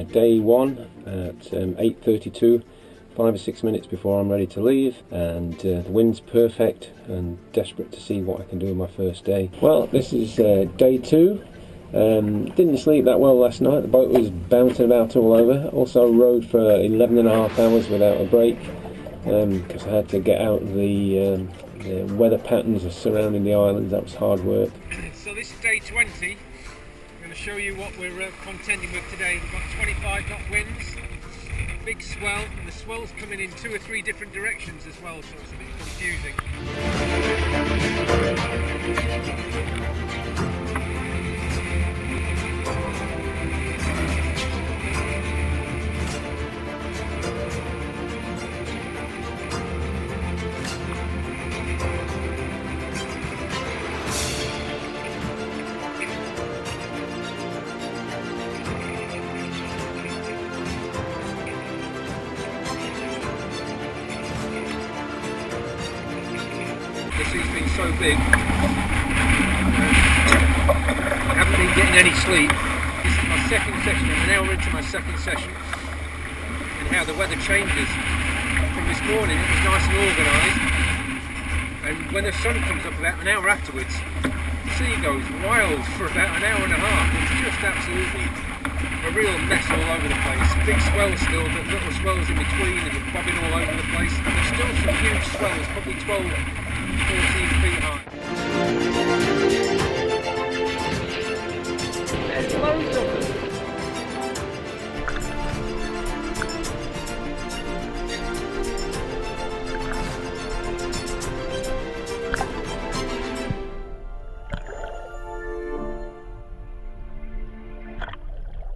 day one at 8:32, 5 or 6 minutes before I'm ready to leave, and the wind's perfect, and desperate to see what I can do on my first day. Well, this is day two. Didn't sleep that well last night. The boat was bouncing about all over. Also rode for 11.5 hours without a break, because I had to get out the weather patterns surrounding the island. That was hard work. So this is day 20. I'm going to show you what we're contending with today. We've got 25 knot winds, big swell, and the swell's coming in 2 or 3 different directions as well, so it's a bit confusing. The sea's been so big, I haven't been getting any sleep. This is my second session, I'm an hour into my second session, and how the weather changes. From this morning it was nice and organised, and when the sun comes up about an hour afterwards, the sea goes wild for about an hour and a half. It's just absolutely a real mess all over the place. Big swells still, but little swells in between, and they're bobbing all over the place. And there's still some huge swells, probably 12, 14 feet high. There's loads of them.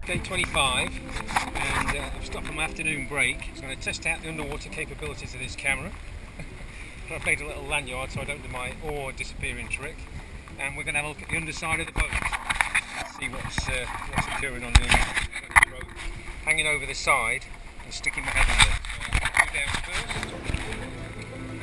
Day 25, and I've stopped on my afternoon break. So I'm going to test out the underwater capabilities of this camera. I've made a little lanyard so I don't do my oar disappearing trick, and we're going to have a look at the underside of the boat, see what's occurring on the rope, hanging over the side and sticking my head under. Go down first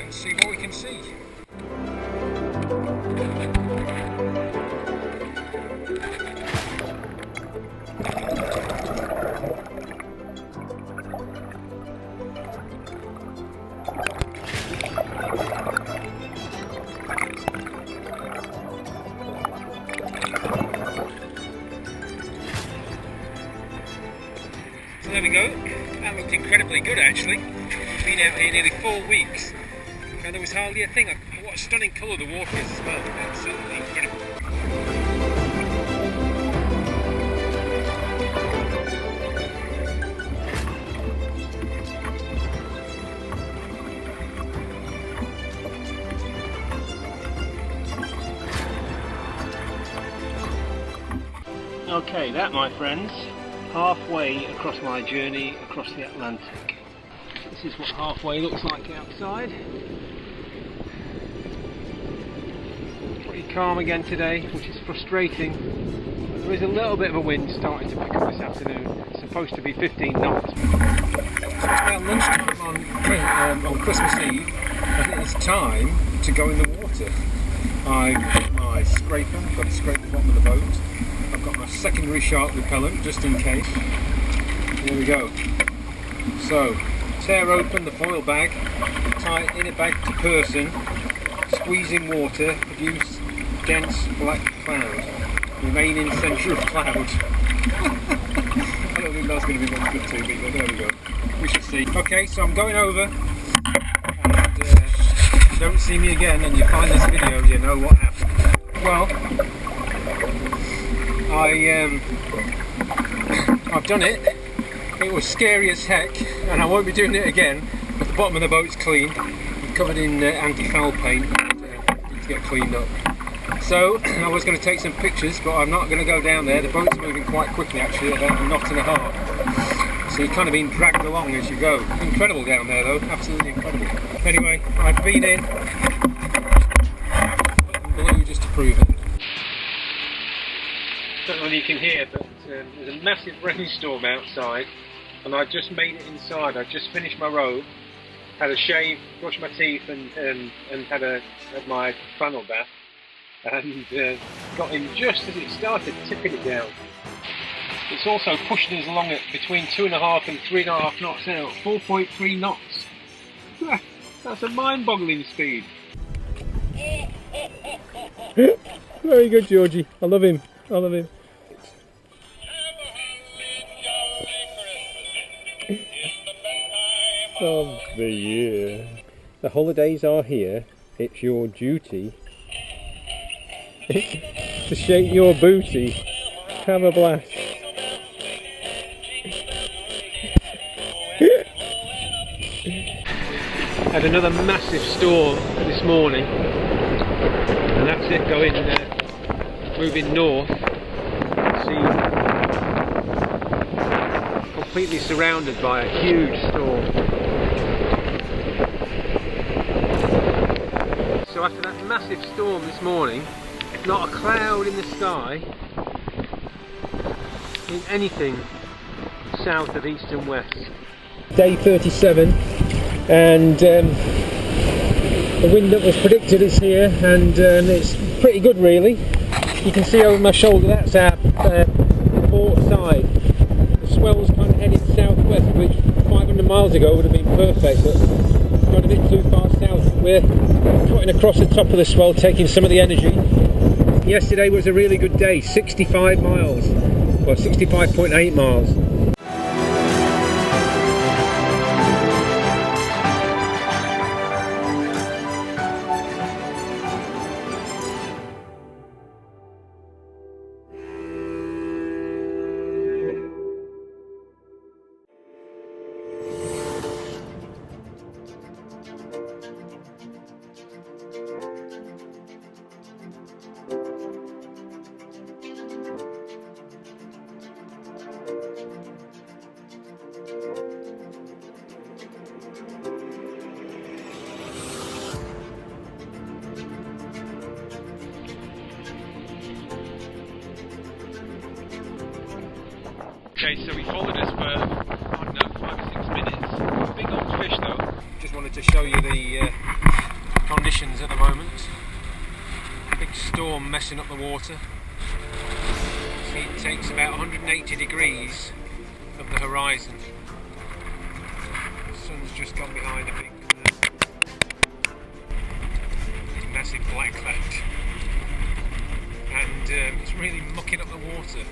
and see what we can see. So there we go, that looked incredibly good actually. Been out here nearly 4 weeks and there was hardly a thing. What a stunning colour the water is as well, absolutely incredible. Okay, that my friends, halfway across my journey across the Atlantic. This is what halfway looks like outside. Pretty calm again today, which is frustrating. But there is a little bit of a wind starting to pick up this afternoon. It's supposed to be 15 knots. At lunchtime on Christmas Eve, I think it's time to go in the water. I've got my scraper, I've got to scrape the bottom of the boat. I've got my secondary shark repellent just in case. Here we go. So, tear open the foil bag, tie it in a bag to person, squeeze in water, produce dense black cloud. Remain in centre of cloud. I don't think that's going to be much good to me, but there we go. We shall see. Okay, so I'm going over, and if you don't see me again and you find this video, you know what happened. Well, I've done it. It was scary as heck, and I won't be doing it again. But the bottom of the boat's clean. I'm covered in anti-foul paint. Need to get cleaned up. So I was going to take some pictures, but I'm not going to go down there. The boat's moving quite quickly, actually, about a knot and a half. So you're kind of being dragged along as you go. Incredible down there, though. Absolutely incredible. Anyway, I've been in. Blue just to prove it. I don't know whether you can hear, but there's a massive rainstorm outside, and I just made it inside. I just finished my robe, had a shave, brushed my teeth, and had my flannel bath, and got in just as it started tipping it down. It's also pushing us along at between 2.5 and 3.5 knots now, 4.3 knots. That's a mind-boggling speed. Very good, Georgie. I love him. I love him. Of the year. The holidays are here. It's your duty to shake your booty. Have a blast. Had another massive storm this morning, and that's it going moving north. See, completely surrounded by a huge storm. So after that massive storm this morning, not a cloud in the sky in anything south of east and west. Day 37, and the wind that was predicted is here, and it's pretty good really. You can see over my shoulder that's our port side. The swell's kind of heading southwest, which 500 miles ago would have been perfect, but it's gone a bit too far south. We're cutting across the top of the swell, taking some of the energy. Yesterday was a really good day, 65 miles, well 65.8 miles. Okay, so he followed us for, I don't know, 5 or 6 minutes. Big old fish though. Just wanted to show you the conditions at the moment. Big storm messing up the water. See, it takes about 180 degrees of the horizon. The sun's just gone behind a big massive black cloud. And it's really mucking up the water.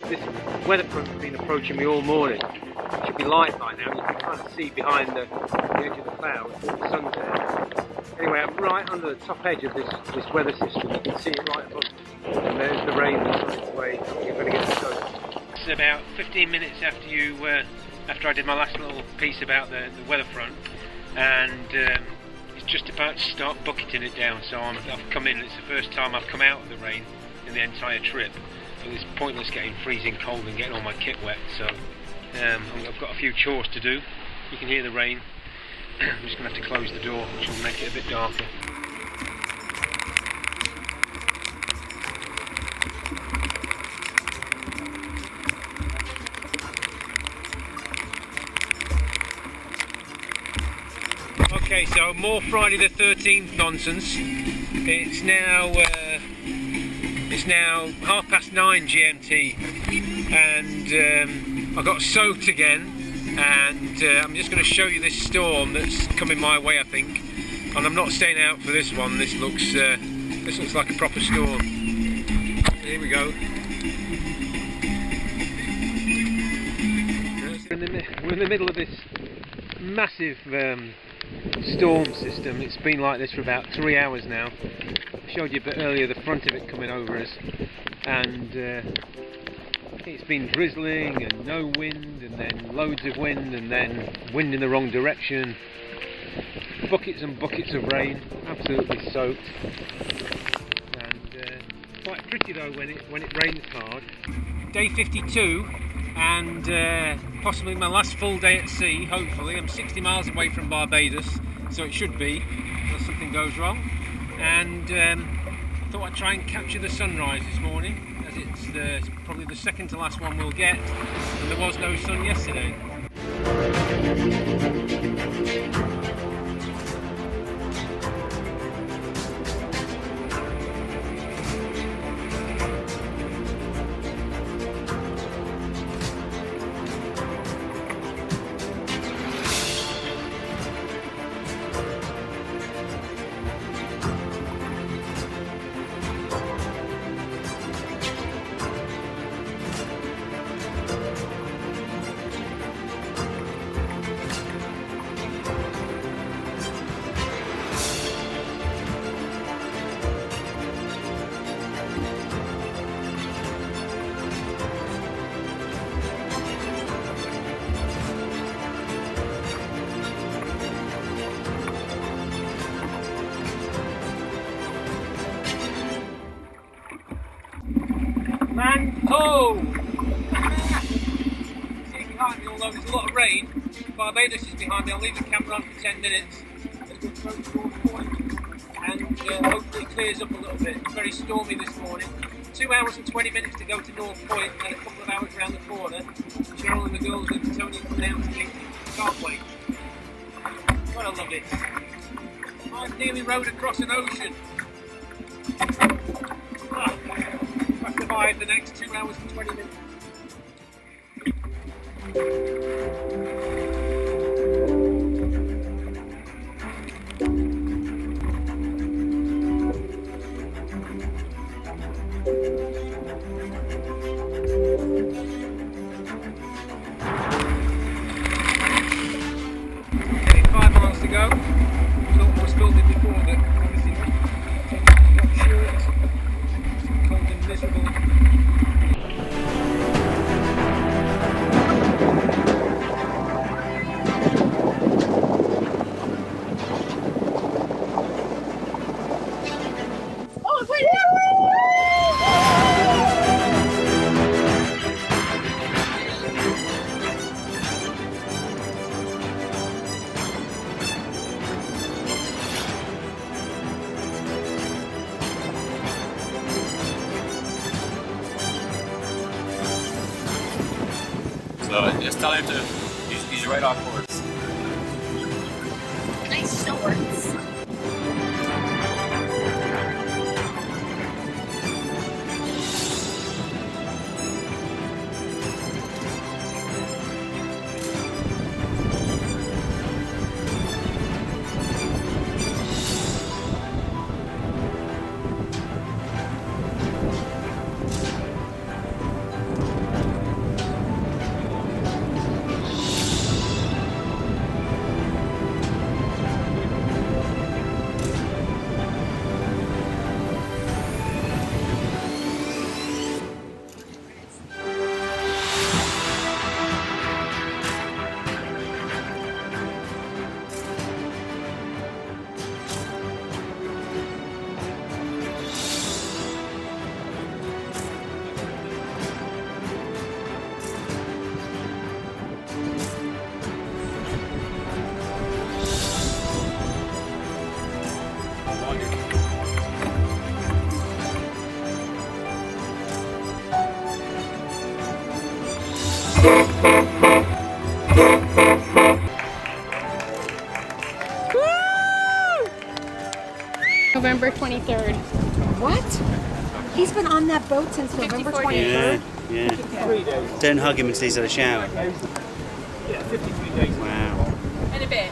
This weather front has been approaching me all morning. It should be light by now. You can kind of see behind the edge of the clouds. The sun's there. Anyway, I'm right under the top edge of this weather system. You can see it right above. And there's the rain that's on its way. You're going to get the coast. It's about 15 minutes after I did my last little piece about the weather front, and just about to start bucketing it down, so I've come in. It's the first time I've come out of the rain in the entire trip. It was pointless getting freezing cold and getting all my kit wet, so I've got a few chores to do. You can hear the rain. I'm just going to have to close the door, which will make it a bit darker. Okay, so more Friday the 13th nonsense. It's now 9:30 GMT, and I got soaked again, and I'm just going to show you this storm that's coming my way, I think. And I'm not staying out for this one. This looks like a proper storm. Here we go. We're in the middle of this massive storm system. It's been like this for about 3 hours now. I showed you a bit earlier the front of it coming over us, and it's been drizzling and no wind, and then loads of wind, and then wind in the wrong direction, buckets and buckets of rain, absolutely soaked, and quite pretty though when it rains hard. Day 52, and possibly my last full day at sea, hopefully. I'm 60 miles away from Barbados, so it should be, unless something goes wrong. And thought I'd try and capture the sunrise this morning, as it's probably the second to last one we'll get, and there was no sun yesterday. Oh! See behind me, although there's a lot of rain. Barbados is behind me. I'll leave the camera on for 10 minutes. As we approach North Point, and hopefully it clears up a little bit. It's very stormy this morning. 2 hours and 20 minutes to go to North Point, and a couple of hours around the corner. Cheryl and the girls and Tony come down to me. Can't wait. Gotta love it. I've nearly rowed across an ocean. I'll survive the next 2 hours and 20 minutes. Okay, 5 miles to go. Thought I was filming before, but obviously not sure it's cold and miserable. So just tell him to, he's right off course. Nice shorts. November 23rd. What? He's been on that boat since November 23rd? Yeah. 53 days. Don't hug him until he's had a shower. Yeah, 53 days. Wow. In a bit.